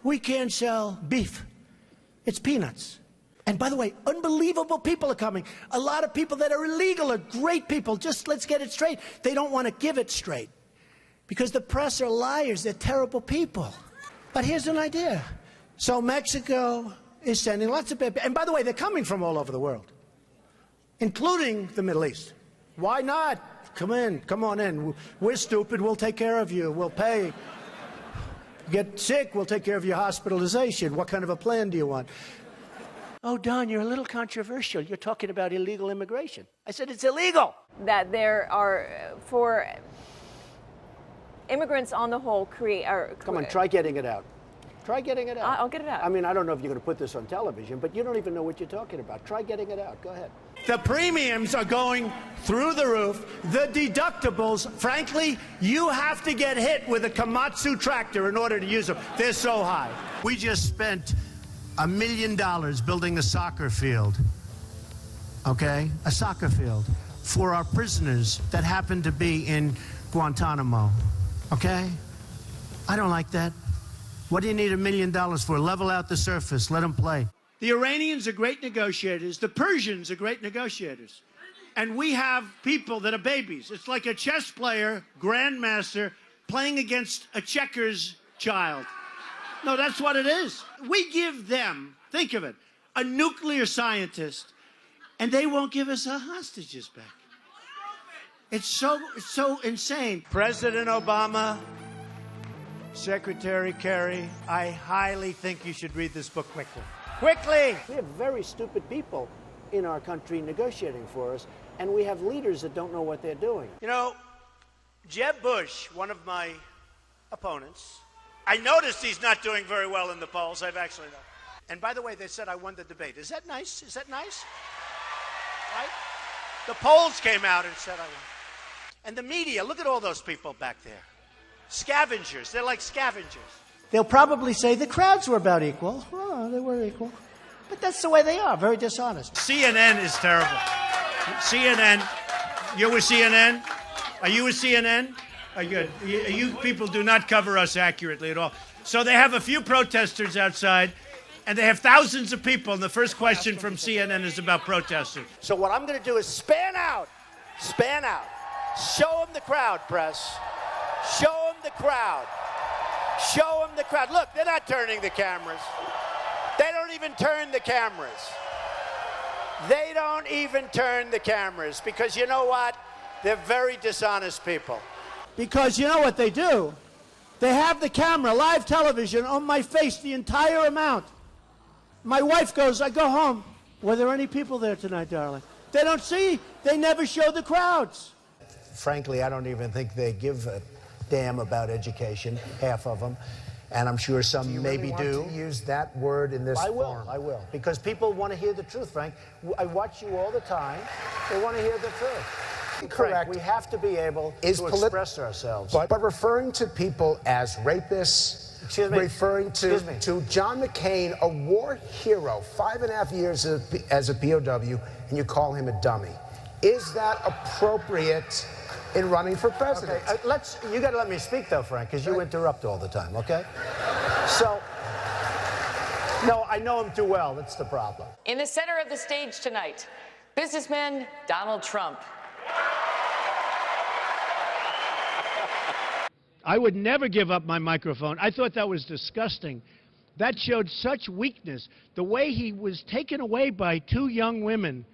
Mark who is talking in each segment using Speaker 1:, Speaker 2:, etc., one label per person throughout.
Speaker 1: we can't sell beef. It's peanuts. And by the way, unbelievable people are coming. A lot of people that are illegal are great people. Just let's get it straight. They don't want to give it straight because the press are liars. They're terrible people. But here's an idea. So Mexico is sending lots of people. And by the way, they're coming from all over the world, including the Middle East. Why not? Come in. Come on in. We're stupid. We'll take care of you. We'll pay. Get sick, we'll take care of your hospitalization. What kind of a plan do you want? Oh, Don, you're a little controversial. You're talking about illegal immigration. I said it's illegal.
Speaker 2: That there are, for immigrants on the whole,
Speaker 1: Come on, try getting it out. Try getting it out.
Speaker 2: I'll get it out.
Speaker 1: I mean, I don't know if you're going to put this on television, but you don't even know what you're talking about. Try getting it out. Go ahead. The premiums are going through the roof. The deductibles, frankly, you have to get hit with a Komatsu tractor in order to use them. They're so high. We just spent $1 million building a soccer field, okay? A soccer field for our prisoners that happen to be in Guantanamo, okay? I don't like that. What do you need $1 million for? Level out the surface. Let them play. The Iranians are great negotiators. The Persians are great negotiators. And we have people that are babies. It's like a chess player, grandmaster, playing against a checkers child. No, that's what it is. We give them, think of it, a nuclear scientist, and they won't give us our hostages back. It's so insane. President Obama, Secretary Kerry, I highly think you should read this book quickly. Quickly! We have very stupid people in our country negotiating for us, and we have leaders that don't know what they're doing. You know, Jeb Bush, one of my opponents, I noticed he's not doing very well in the polls. I've actually known. And by the way, they said I won the debate. Is that nice? Is that nice? Right? The polls came out and said I won. And the media, look at all those people back there. Scavengers. They're like scavengers. They'll probably say the crowds were about equal. Oh, they were equal. But that's the way they are, very dishonest. CNN is terrible. CNN. You're with CNN? Are you with CNN? You people do not cover us accurately at all. So they have a few protesters outside, and they have thousands of people, and the first question from CNN is about protesters. So what I'm going to do is span out. Span out. Show them the crowd, press. Show them the crowd. Show them the crowd. Look, they're not turning the cameras. They don't even turn the cameras. They don't even turn the cameras because you know what? They're very dishonest people. Because you know what they do? They have the camera, live television, on my face the entire amount. My wife goes, I go home. Were there any people there tonight, darling? They don't see. They never show the crowds. Frankly, I don't even think they give a damn about education, half of them. And I'm sure some maybe do.
Speaker 3: You want to use that word in this forum?
Speaker 1: I will. Because people want to hear the truth, Frank. I watch you all the time. They want to hear the truth.
Speaker 3: Correct.
Speaker 1: Frank, we have to be able to express ourselves.
Speaker 3: But referring to people as rapists, referring to John McCain, a war hero, 5.5 years as a POW, and you call him a dummy. Is that appropriate in running for president?
Speaker 1: Okay, you got to let me speak, though, Frank, because you interrupt all the time, okay? So, no, I know him too well. That's the problem.
Speaker 4: In the center of the stage tonight, businessman Donald Trump.
Speaker 1: I would never give up my microphone. I thought that was disgusting. That showed such weakness. The way he was taken away by two young women.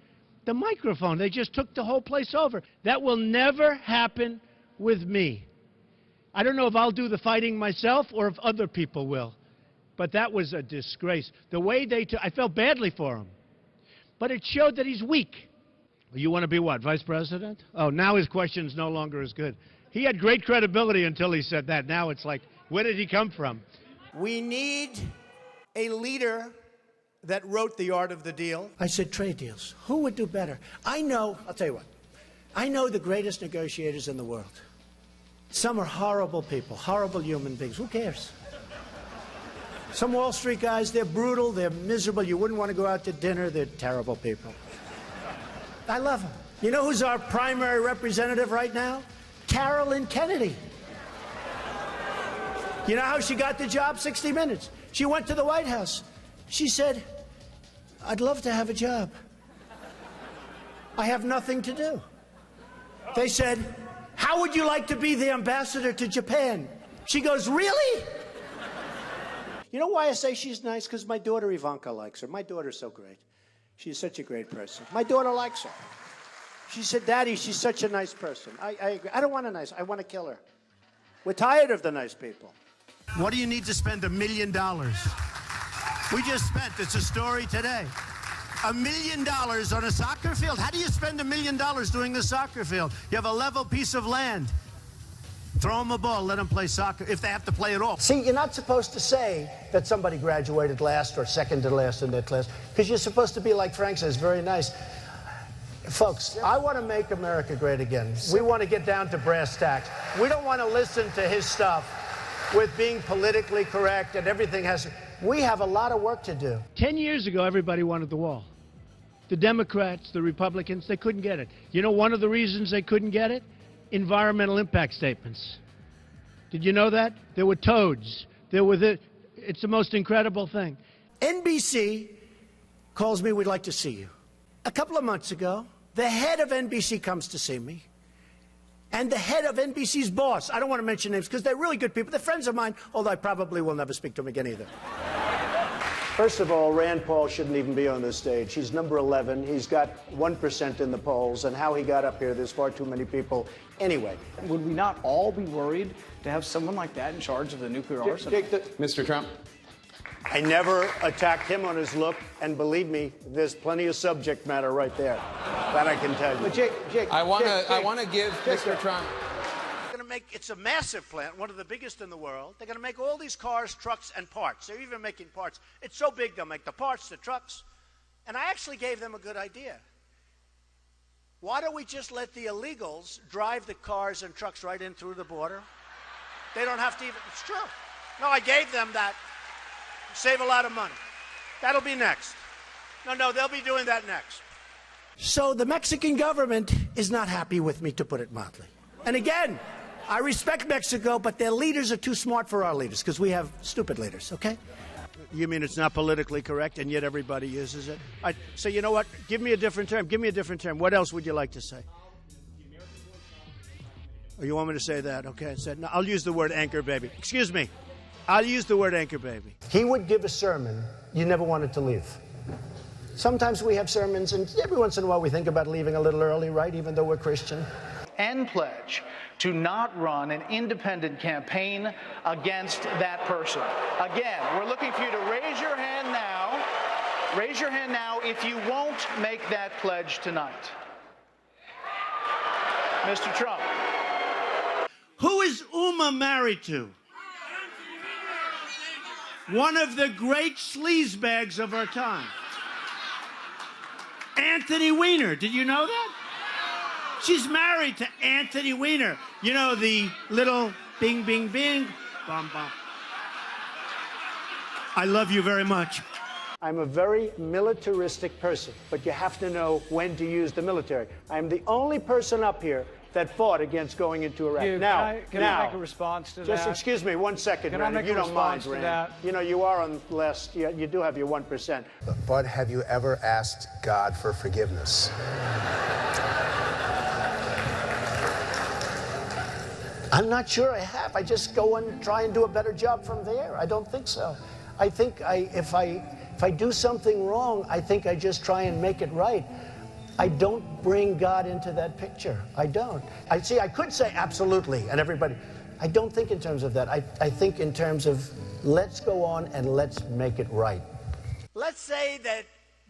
Speaker 1: The microphone, they just took the whole place over. That will never happen with me. I don't know if I'll do the fighting myself or if other people will. But that was a disgrace. The way they took, I felt badly for him. But it showed that he's weak. You want to be what, vice president? Oh, now his question's no longer as good. He had great credibility until he said that. Now it's like, where did he come from? We need a leader that wrote The Art of the Deal. I said trade deals. Who would do better? I know, I'll tell you what. I know the greatest negotiators in the world. Some are horrible people, horrible human beings. Who cares? Some Wall Street guys, they're brutal, they're miserable. You wouldn't want to go out to dinner. They're terrible people. I love them. You know who's our primary representative right now? Carolyn Kennedy. You know how she got the job? 60 Minutes. She went to the White House. She said, I'd love to have a job. I have nothing to do. They said, how would you like to be the ambassador to Japan? She goes, really? You know why I say she's nice? Because my daughter Ivanka likes her. My daughter's so great. She's such a great person. My daughter likes her. She said, Daddy, she's such a nice person. I agree. I don't want a nice, I want to kill her. We're tired of the nice people. What do you need to spend $1 million? We just spent, it's a story today, $1 million on a soccer field. How do you spend $1 million doing the soccer field? You have a level piece of land. Throw them a ball, let them play soccer, if they have to play at all. See, you're not supposed to say that somebody graduated last or second to last in their class, because you're supposed to be like Frank says, very nice. Folks, I want to make America great again. We want to get down to brass tacks. We don't want to listen to his stuff with being politically correct and everything has to... We have a lot of work to do.
Speaker 5: 10 years ago, everybody wanted the wall. The Democrats, the Republicans, they couldn't get it. You know one of the reasons they couldn't get it? Environmental impact statements. Did you know that? There were toads. There were it's the most incredible thing.
Speaker 1: NBC calls me, we'd like to see you. A couple of months ago, the head of NBC comes to see me. And the head of NBC's boss, I don't want to mention names because they're really good people. They're friends of mine, although I probably will never speak to them again either. First of all, Rand Paul shouldn't even be on this stage. He's number 11. He's got 1% in the polls. And how he got up here, there's far too many people. Anyway.
Speaker 6: Would we not all be worried to have someone like that in charge of the nuclear arsenal?
Speaker 7: Mr. Trump.
Speaker 1: I never attacked him on his look, and believe me, there's plenty of subject matter right there. That I can tell you.
Speaker 6: But Jake,
Speaker 7: I want to give Mr. Trump.
Speaker 1: It's a massive plant, one of the biggest in the world. They're going to make all these cars, trucks, and parts. They're even making parts. It's so big, they'll make the parts, the trucks. And I actually gave them a good idea. Why don't we just let the illegals drive the cars and trucks right in through the border? They don't have to even, it's true. No, I gave them that. Save a lot of money. That'll be next. No, they'll be doing that next. So the Mexican government is not happy with me, to put it mildly. And again, I respect Mexico, but their leaders are too smart for our leaders, because we have stupid leaders, okay? You mean it's not politically correct, and yet everybody uses it? So you know what? Give me a different term. Give me a different term. What else would you like to say? Oh, you want me to say that? Okay, I said, no, I'll use the word anchor baby. Excuse me. I'll use the word anchor baby. He would give a sermon you never wanted to leave. Sometimes we have sermons, and every once in a while we think about leaving a little early, right, even though we're Christian.
Speaker 6: and pledge to not run an independent campaign against that person. Again, we're looking for you to raise your hand now. Raise your hand now if you won't make that pledge tonight. Mr. Trump.
Speaker 1: Who is Uma married to? One of the great sleazebags of our time. Anthony Weiner. Did you know that? She's married to Anthony Weiner. You know, the little bing, bing, bing, bum, bum. I love you very much. I'm a very militaristic person, but you have to know when to use the military. I'm the only person up here that fought against going into Iraq.
Speaker 6: Can I make a response to that?
Speaker 1: Just excuse me 1 second, Rand, if you don't mind, Rand. You know, you are on last, you do have your 1%.
Speaker 3: But have you ever asked God for forgiveness?
Speaker 1: I'm not sure I have. I just go and try and do a better job from there. I don't think so. I think if I do something wrong, I think I just try and make it right. I don't bring God into that picture. I don't. I could say absolutely, and everybody. I don't think in terms of that. I think in terms of let's go on and let's make it right. Let's say that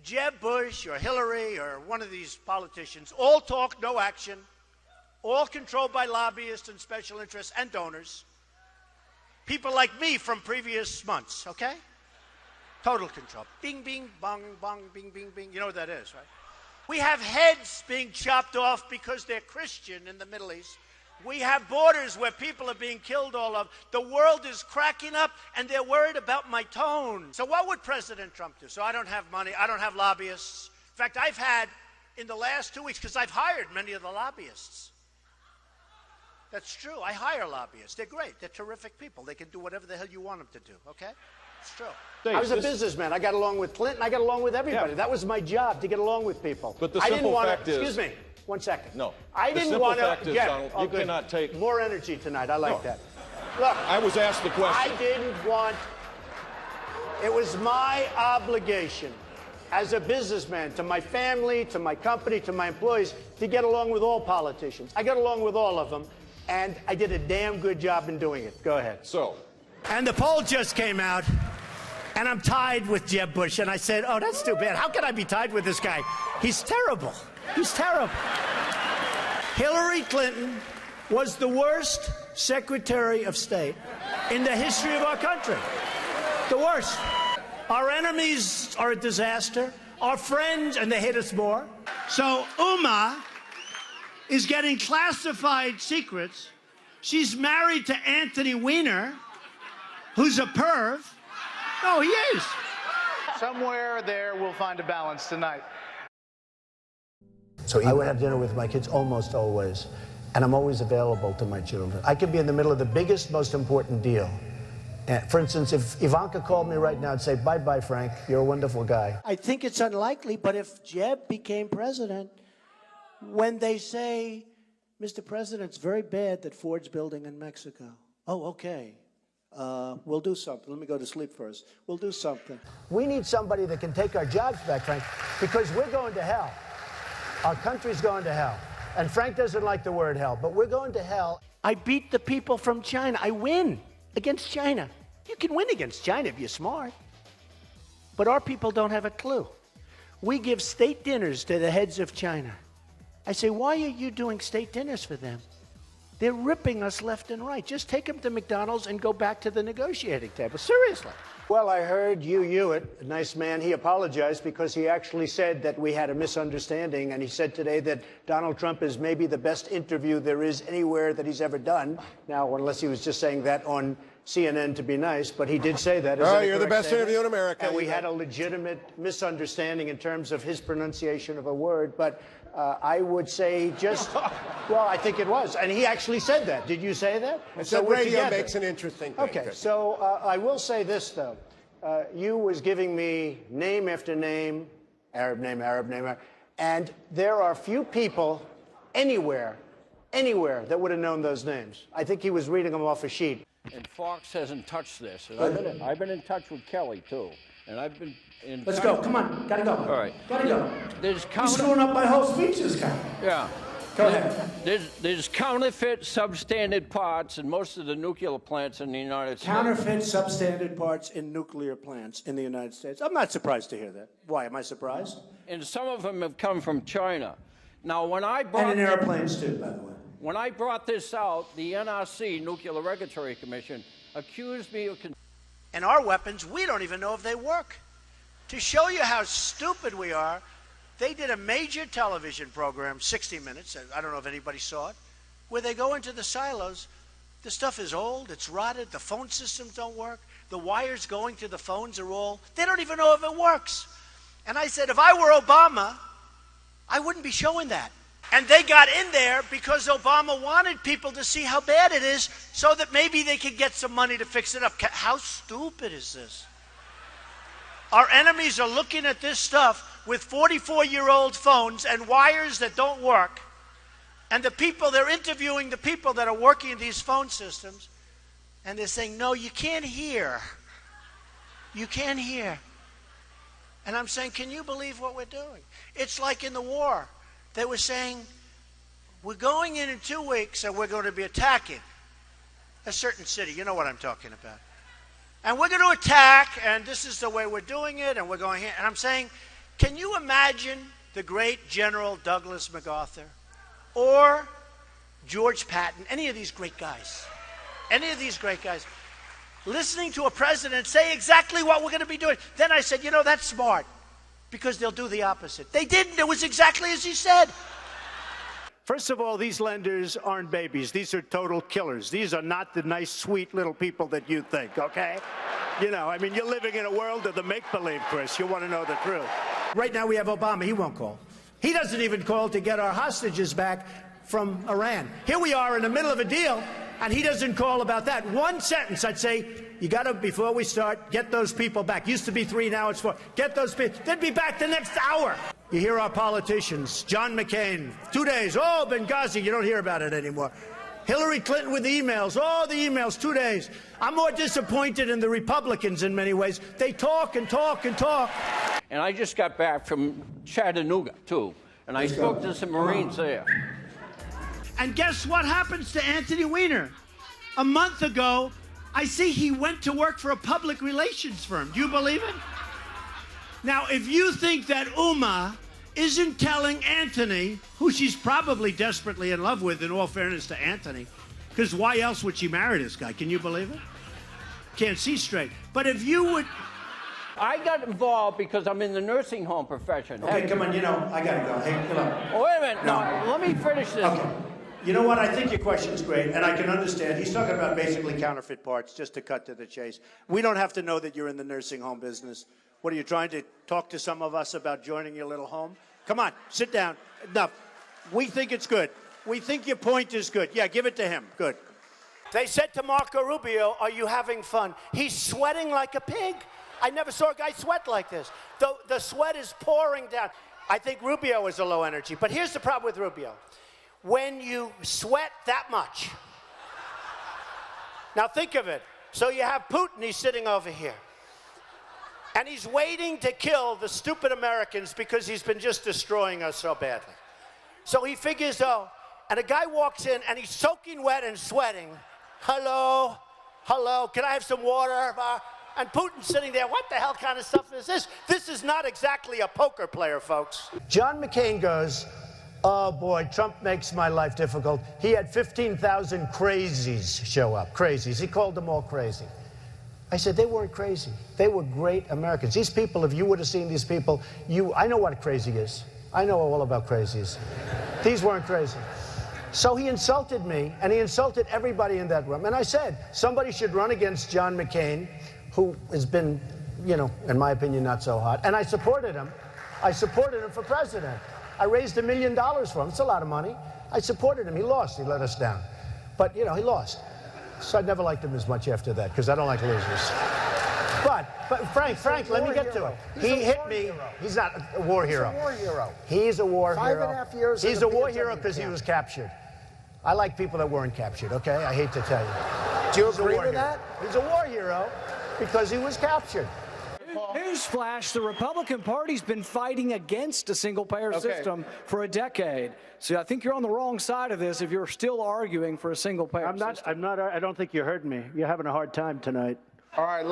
Speaker 1: Jeb Bush or Hillary or one of these politicians all talk, no action, all controlled by lobbyists and special interests and donors. People like me from previous months, okay? Total control. Bing, bing, bong, bong, bing, bing, bing. You know what that is, right? We have heads being chopped off because they're Christian in the Middle East. We have borders where people are being killed all over. The world is cracking up, and they're worried about my tone. So what would President Trump do? So I don't have money. I don't have lobbyists. In fact, I've had, in the last 2 weeks, because I've hired many of the lobbyists. That's true. I hire lobbyists. They're great. They're terrific people. They can do whatever the hell you want them to do, okay? It's true. I was a
Speaker 8: Dave,
Speaker 1: businessman. I got along with Clinton. I got along with everybody.
Speaker 8: Yeah.
Speaker 1: That was my job, to get along with people.
Speaker 8: But the
Speaker 1: I didn't
Speaker 8: simple
Speaker 1: want
Speaker 8: fact
Speaker 1: to.
Speaker 8: is-
Speaker 1: Excuse me. 1 second.
Speaker 8: No.
Speaker 1: I
Speaker 8: The
Speaker 1: didn't
Speaker 8: simple
Speaker 1: want to.
Speaker 8: fact is, Donald, you cannot take-
Speaker 1: more energy tonight. I like
Speaker 8: No.
Speaker 1: that. Look,
Speaker 8: I was asked the question.
Speaker 1: I didn't want. It was my obligation as a businessman to my family, to my company, to my employees, to get along with all politicians. I got along with all of them, and I did a damn good job in doing it. Go ahead.
Speaker 8: So,
Speaker 1: And the poll just came out, and I'm tied with Jeb Bush. And I said, oh, that's too bad. How can I be tied with this guy? He's terrible. He's terrible. Hillary Clinton was the worst Secretary of State in the history of our country. The worst. Our enemies are a disaster. Our friends, and they hate us more. So Uma is getting classified secrets. She's married to Anthony Weiner, who's a perv. No, he is.
Speaker 6: Somewhere there we'll find a balance tonight.
Speaker 3: So
Speaker 1: I would have dinner with my kids almost always, and I'm always available to my children. I could be in the middle of the biggest, most important deal. For instance, if Ivanka called me right now and say, bye-bye, Frank, you're a wonderful guy. I think it's unlikely, but if Jeb became president, when they say, Mr. President, it's very bad that Ford's building in Mexico. Oh, okay. We'll do something. Let me go to sleep first. We'll do something. We need somebody that can take our jobs back, Frank, because we're going to hell. Our country's going to hell. And Frank doesn't like the word hell, but we're going to hell. I beat the people from China. I win against China. You can win against China if you're smart. But our people don't have a clue. We give state dinners to the heads of China. I say, why are you doing state dinners for them? They're ripping us left and right. Just take them to McDonald's and go back to the negotiating table. Seriously. Well, I heard Hugh Hewitt, a nice man, he apologized because he actually said that we had a misunderstanding, and he said today that Donald Trump is maybe the best interview there is anywhere that he's ever done. Now, unless he was just saying that on CNN to be nice, but he did say that.
Speaker 9: Oh, you're the best interview in America.
Speaker 1: And we had a legitimate misunderstanding in terms of his pronunciation of a word, but I would say just, well, I think it was. And he actually said that. Did you say that?
Speaker 9: I said radio makes an interesting thing.
Speaker 1: Okay, so I will say this, though. You was giving me name after name, Arab name, and there are few people anywhere that would have known those names. I think he was reading them off a sheet.
Speaker 10: And Fox hasn't touched this. And I've been in touch with Kelly, too. And I've been in
Speaker 1: Let's go. Come on. Gotta go.
Speaker 10: All right.
Speaker 1: Gotta go.
Speaker 10: There's
Speaker 1: You're screwing up my whole speech, this guy.
Speaker 10: Yeah.
Speaker 1: Go ahead.
Speaker 10: There's counterfeit substandard parts in most of the nuclear plants in the United States.
Speaker 1: Counterfeit substandard parts in nuclear plants in the United States. I'm not surprised to hear that. Why? Am I surprised?
Speaker 10: And some of them have come from China. Now, when I brought...
Speaker 1: And in airplanes, too, by the way.
Speaker 10: When I brought this out, the NRC, Nuclear Regulatory Commission, accused me of...
Speaker 1: And our weapons, we don't even know if they work. To show you how stupid we are, they did a major television program, 60 Minutes, I don't know if anybody saw it, where they go into the silos. The stuff is old, it's rotted, the phone systems don't work, the wires going to the phones are all, they don't even know if it works. And I said, if I were Obama, I wouldn't be showing that. And they got in there because Obama wanted people to see how bad it is so that maybe they could get some money to fix it up. How stupid is this? Our enemies are looking at this stuff with 44-year-old phones and wires that don't work. And they're interviewing the people that are working in these phone systems. And they're saying, no, you can't hear. You can't hear. And I'm saying, can you believe what we're doing? It's like in the war. They were saying, we're going in 2 weeks and we're going to be attacking a certain city. You know what I'm talking about. And we're going to attack, and this is the way we're doing it, and we're going here. And I'm saying, can you imagine the great General Douglas MacArthur or George Patton, any of these great guys, listening to a president say exactly what we're going to be doing? Then I said, you know, that's smart. Because they'll do the opposite. They didn't. It was exactly as he said. First of all, these lenders aren't babies. These are total killers. These are not the nice, sweet little people that you think, okay? You know, I mean, you're living in a world of the make-believe, Chris. You want to know the truth. Right now we have Obama. He won't call. He doesn't even call to get our hostages back from Iran. Here we are in the middle of a deal, and he doesn't call about that. One sentence, I'd say, You got to, before we start, get those people back. Used to be 3, now it's 4. Get those people. They'd be back the next hour. You hear our politicians. John McCain, 2 days. Oh, Benghazi, you don't hear about it anymore. Hillary Clinton with the emails. Oh, the emails, 2 days. I'm more disappointed in the Republicans in many ways. They talk and talk and talk.
Speaker 10: And I just got back from Chattanooga, too. And I spoke to some Marines there.
Speaker 5: And guess what happens to Anthony Weiner? A month ago, I see he went to work for a public relations firm. Do you believe it? Now, if you think that Uma isn't telling Anthony, who she's probably desperately in love with, in all fairness to Anthony, because why else would she marry this guy? Can you believe it? Can't see straight. But if you would...
Speaker 10: I got involved because I'm in the nursing home profession.
Speaker 1: Okay, come on, you know, I got to go. Hey, come on.
Speaker 10: Oh, wait a minute. No, let me finish this.
Speaker 1: Okay. You know what? I think your question's great, and I can understand. He's talking about basically counterfeit parts, just to cut to the chase. We don't have to know that you're in the nursing home business. What, are you trying to talk to some of us about joining your little home? Come on, sit down. Enough. We think it's good. We think your point is good. Yeah, give it to him. Good. They said to Marco Rubio, are you having fun? He's sweating like a pig. I never saw a guy sweat like this. The sweat is pouring down. I think Rubio is a low energy. But here's the problem with Rubio. When you sweat that much, now think of it. So you have Putin, he's sitting over here. And he's waiting to kill the stupid Americans because he's been just destroying us so badly. So he figures, oh, and a guy walks in and he's soaking wet and sweating. Hello, hello, can I have some water? And Putin's sitting there, what the hell kind of stuff is this? This is not exactly a poker player, folks.
Speaker 3: John McCain goes, oh boy, Trump makes my life difficult. He had 15,000 crazies show up, crazies. He called them all crazy. I said, they weren't crazy. They were great Americans. These people, if you would have seen these people, I know what crazy is. I know all about crazies. These weren't crazy. So he insulted me, and he insulted everybody in that room. And I said, somebody should run against John McCain, who has been, you know, in my opinion, not so hot. And I supported him. I supported him for president. I raised $1 million for him. It's a lot of money. I supported him. He lost. He let us down. But, you know, he lost. So I never liked him as much after that, because I don't like losers. But Frank, let me get to it. He hit me. He's not a war hero.
Speaker 9: He's a war hero.
Speaker 3: He's a war hero.
Speaker 9: 5.5 years.
Speaker 3: He's a war hero because he was captured. I like people that weren't captured, okay? I hate to tell you.
Speaker 9: Do you agree with that?
Speaker 3: He's a war hero because he was captured.
Speaker 11: Newsflash, the Republican Party's been fighting against a single-payer system for a decade. So I think you're on the wrong side of this if you're still arguing for a single-payer system.
Speaker 1: I don't think you heard me. You're having a hard time tonight.
Speaker 9: All right,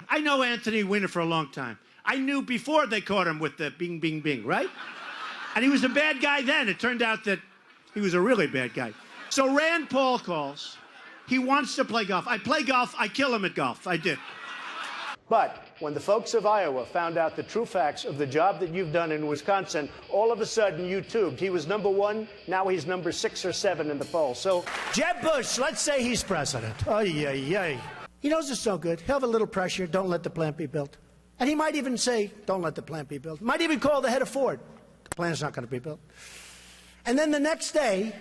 Speaker 5: I know Anthony Weiner for a long time. I knew before they caught him with the bing, bing, bing, right? And he was a bad guy then. It turned out that he was a really bad guy. So Rand Paul calls. He wants to play golf. I play golf. I kill him at golf. I did.
Speaker 1: But when the folks of Iowa found out the true facts of the job that you've done in Wisconsin, all of a sudden you tubed. He was #1, now he's number 6 or 7 in the poll. So Jeb Bush, let's say he's president. Oh, yeah. He knows it's no good. He'll have a little pressure. Don't let the plant be built. And he might even say, don't let the plant be built. Might even call the head of Ford. The plant's not going to be built. And then the next day,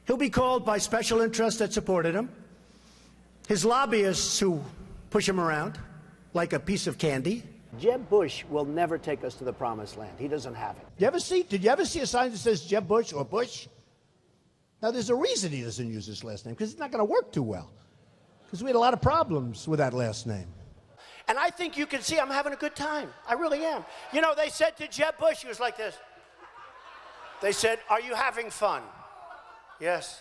Speaker 1: he'll be called by special interests that supported him, his lobbyists who push him around like a piece of candy. Jeb Bush will never take us to the promised land. He doesn't have it. Did you ever see a sign that says Jeb Bush or Bush? Now, there's a reason he doesn't use his last name, because it's not going to work too well. Because we had a lot of problems with that last name. And I think you can see I'm having a good time. I really am. You know, they said to Jeb Bush, he was like this. They said, are you having fun? Yes.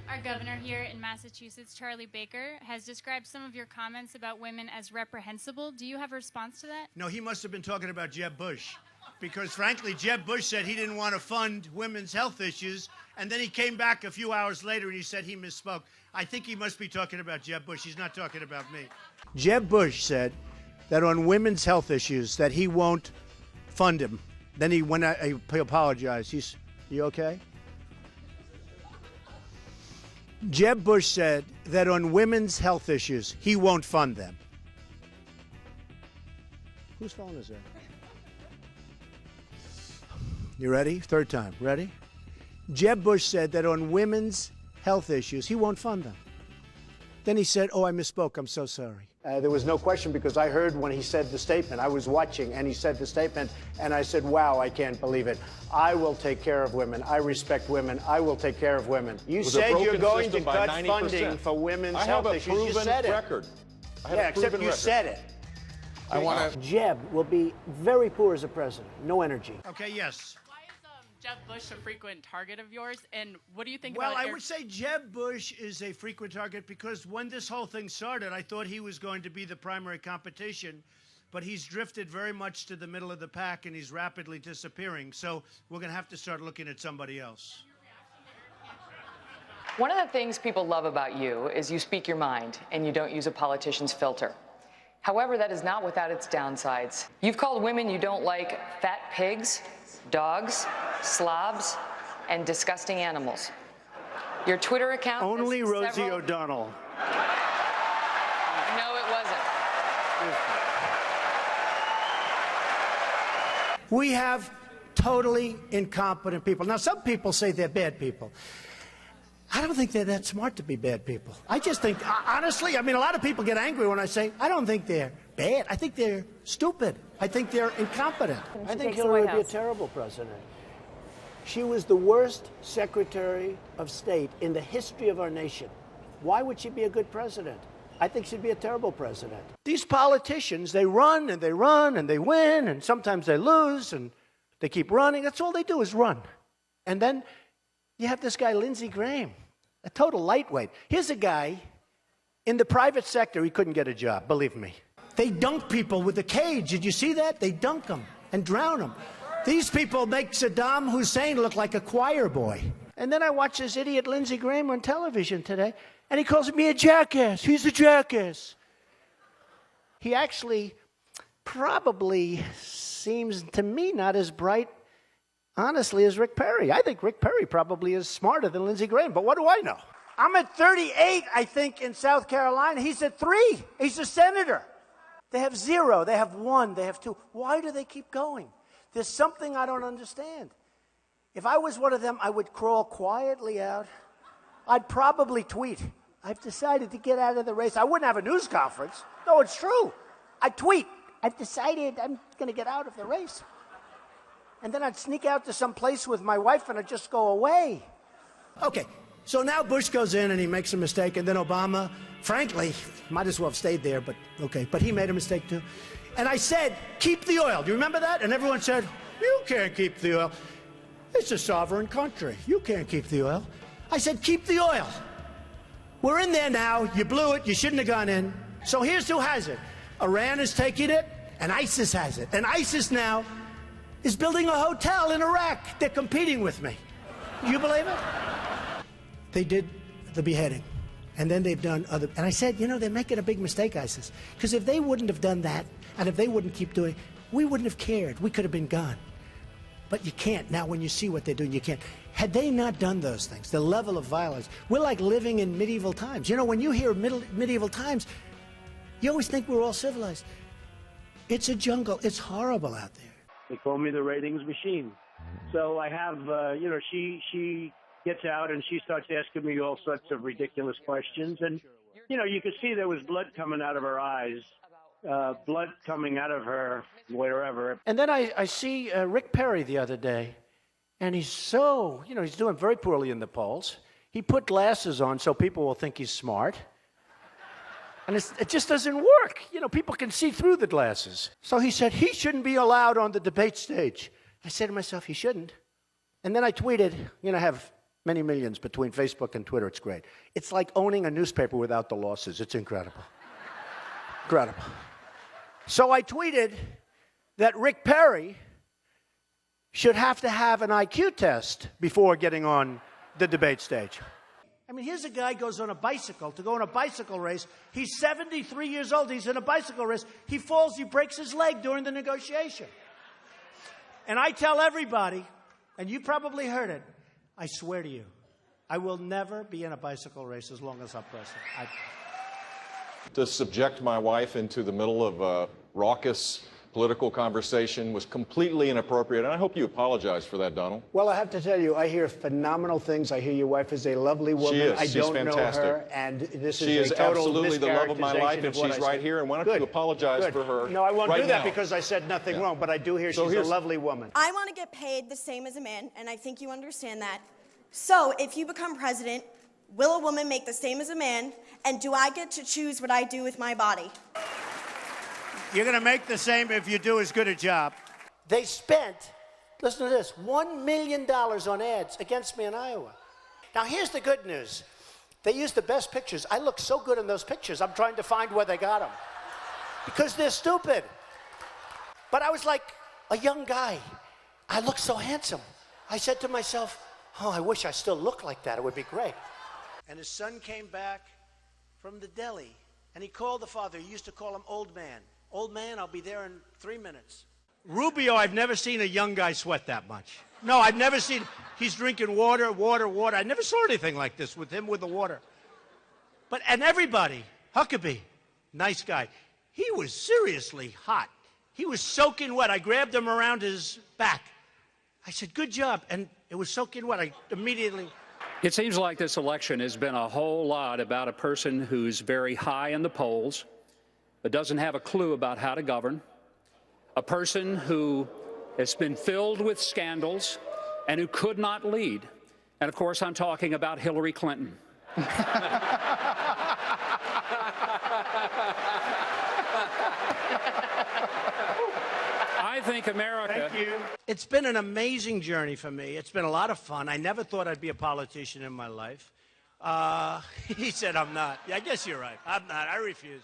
Speaker 12: Our governor here in Massachusetts, Charlie Baker, has described some of your comments about women as reprehensible. Do you have a response to that?
Speaker 5: No, he must have been talking about Jeb Bush. Because, frankly, Jeb Bush said he didn't want to fund women's health issues, and then he came back a few hours later and he said he misspoke. I think he must be talking about Jeb Bush. He's not talking about me. Jeb Bush said that on women's health issues that he won't fund him. Then he went out, he apologized. You okay? Jeb Bush said that on women's health issues, he won't fund them. Whose phone is that? You ready? Third time. Ready? Jeb Bush said that on women's
Speaker 1: health issues, he won't fund them. Then he said, oh, I misspoke, I'm so sorry. There was no question because I heard when he said the statement. I was watching and he said the statement and I said, wow, I can't believe it. I will take care of women. I respect women. I will take care of women. You said you're going to cut funding for women's health issues. You said it. Yeah, except you said it.
Speaker 7: I want to.
Speaker 1: Jeb will be very poor as a president. No energy.
Speaker 5: Okay, yes.
Speaker 13: Why is Jeb Bush a frequent target of yours, and what do you think
Speaker 5: Well,
Speaker 13: about
Speaker 5: I would say Jeb Bush is a frequent target because when this whole thing started, I thought he was going to be the primary competition, but he's drifted very much to the middle of the pack, and he's rapidly disappearing. So we're going to have to start looking at somebody else.
Speaker 4: One of the things people love about you is you speak your mind and you don't use a politician's filter. However, that is not without its downsides. You've called women you don't like fat pigs, dogs, slobs, and disgusting animals. Your Twitter account...
Speaker 1: Only Rosie O'Donnell.
Speaker 4: No, it wasn't.
Speaker 1: We have totally incompetent people. Now, some people say they're bad people. I don't think they're that smart to be bad people. I just think, honestly, I mean, a lot of people get angry when I say, I don't think they're bad. I think they're stupid. I think they're incompetent. I think Hillary would be a terrible president. She was the worst Secretary of State in the history of our nation. Why would she be a good president? I think she'd be a terrible president. These politicians, they run and they run and they win, and sometimes they lose and they keep running. That's all they do is run. And then you have this guy, Lindsey Graham, a total lightweight. Here's a guy in the private sector, he couldn't get a job, believe me. They dunk people with a cage. Did you see that? They dunk them and drown them. These people make Saddam Hussein look like a choir boy. And then I watch this idiot Lindsey Graham on television today, and he calls me a jackass. He's a jackass. He actually probably seems to me not as bright, honestly, as Rick Perry. I think Rick Perry probably is smarter than Lindsey Graham, but what do I know? I'm at 38, I think, in South Carolina. He's at 3. He's a senator. They have 0, they have 1, they have 2. Why do they keep going? There's something I don't understand. If I was one of them, I would crawl quietly out. I'd probably tweet, I've decided to get out of the race. I wouldn't have a news conference. No, it's true. I'd tweet, I've decided I'm going to get out of the race. And then I'd sneak out to some place with my wife and I'd just go away. Okay, so now Bush goes in and he makes a mistake, and then Obama, frankly, might as well have stayed there, but okay, but he made a mistake too. And I said, keep the oil. Do you remember that? And everyone said, you can't keep the oil. It's a sovereign country. You can't keep the oil. I said, keep the oil. We're in there now. You blew it. You shouldn't have gone in. So here's who has it. Iran is taking it, and ISIS has it. And ISIS now is building a hotel in Iraq. They're competing with me. Do you believe it? They did the beheading. And then they've done other... And I said, you know, they're making a big mistake, ISIS. Because if they wouldn't have done that, and if they wouldn't keep doing it, we wouldn't have cared. We could have been gone. But you can't. Now, when you see what they're doing, you can't. Had they not done those things, the level of violence, we're like living in medieval times. You know, when you hear medieval times, you always think we're all civilized. It's a jungle. It's horrible out there.
Speaker 14: They call me the ratings machine. So I have, you know, she gets out and she starts asking me all sorts of ridiculous questions. And, you know, you could see there was blood coming out of her eyes, blood coming out of her wherever.
Speaker 1: And then I see Rick Perry the other day, and he's so, you know, he's doing very poorly in the polls. He put glasses on so people will think he's smart. And it just doesn't work. You know, people can see through the glasses. So he said he shouldn't be allowed on the debate stage. I said to myself, he shouldn't. And then I tweeted, you know, I have many millions between Facebook and Twitter. It's great. It's like owning a newspaper without the losses. It's incredible. Incredible. So I tweeted that Rick Perry should have to have an IQ test before getting on the debate stage. I mean, here's a guy goes on a bicycle to go in a bicycle race. He's 73 years old. He's in a bicycle race. He falls. He breaks his leg during the negotiation. And I tell everybody, and you probably heard it, I swear to you, I will never be in a bicycle race as long as I'm president.
Speaker 8: To subject my wife into the middle of a raucous political conversation was completely inappropriate, and I hope you apologize for that, Donald.
Speaker 1: Well, I have to tell you, I hear phenomenal things. I hear your wife is a lovely woman.
Speaker 8: She is.
Speaker 1: I
Speaker 8: She's
Speaker 1: don't
Speaker 8: fantastic.
Speaker 1: know her, and this
Speaker 8: She
Speaker 1: is
Speaker 8: is
Speaker 1: a total
Speaker 8: absolutely the love of my life, and
Speaker 1: mischaracterization of what
Speaker 8: she's
Speaker 1: I
Speaker 8: right
Speaker 1: said.
Speaker 8: here, and why don't
Speaker 1: Good.
Speaker 8: you apologize
Speaker 1: Good.
Speaker 8: for her?
Speaker 1: No, I won't
Speaker 8: right
Speaker 1: do that
Speaker 8: now.
Speaker 1: because I said nothing wrong, but I do hear
Speaker 8: So
Speaker 1: she's a lovely woman.
Speaker 15: I want to get paid the same as a man, and I think you understand that. So if you become president, will a woman make the same as a man, and do I get to choose what I do with my body?
Speaker 1: You're going to make the same if you do as good a job. They spent, listen to this, $1 million on ads against me in Iowa. Now, here's the good news. They used the best pictures. I look so good in those pictures, I'm trying to find where they got them. Because they're stupid. But I was like a young guy. I looked so handsome. I said to myself, oh, I wish I still looked like that. It would be great. And his son came back from the deli, and he called the father. He used to call him Old Man. Old man, I'll be there in 3 minutes. Rubio, I've never seen a young guy sweat that much. No, I've never seen, he's drinking water. I never saw anything like this with him with the water. And everybody, Huckabee, nice guy. He was seriously hot. He was soaking wet. I grabbed him around his back. I said, good job. And it was soaking wet. I immediately...
Speaker 16: It seems like this election has been a whole lot about a person who's very high in the polls, but doesn't have a clue about how to govern, a person who has been filled with scandals and who could not lead. And of course, I'm talking about Hillary Clinton. I think America...
Speaker 1: Thank you. It's been an amazing journey for me. It's been a lot of fun. I never thought I'd be a politician in my life. He said I'm not. Yeah, I guess you're right. I'm not. I refuse.